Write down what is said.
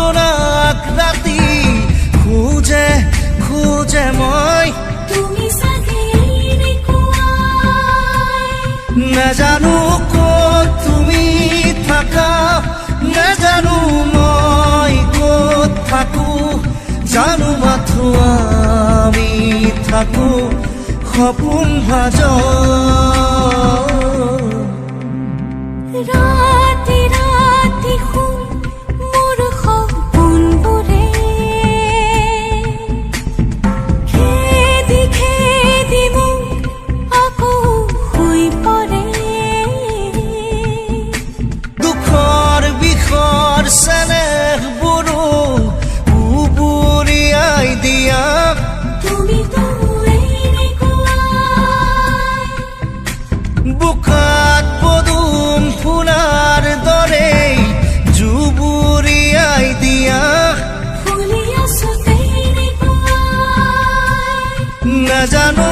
জোনাক ৰাতি খুঁজে খুঁজে মই তুমি চাগে নাজানো ক'ত তুমি থাকা নাজানো মই ক'ত থাকো জানো মাথো আমি থাকো সপোন ভাজত ৰাতি ৰাতি শুন মোৰ সপোনবোৰে খেদি খেদি মোক আকৌ শুই পৰে দুখৰ বিষৰ চেনেহবোৰো উবুৰিয়াই দিয়া তুমিতো বোকাত পদুম ফুলাৰ দৰে জুবুৰিয়াই দিয়া ফুলি আছো নাজানো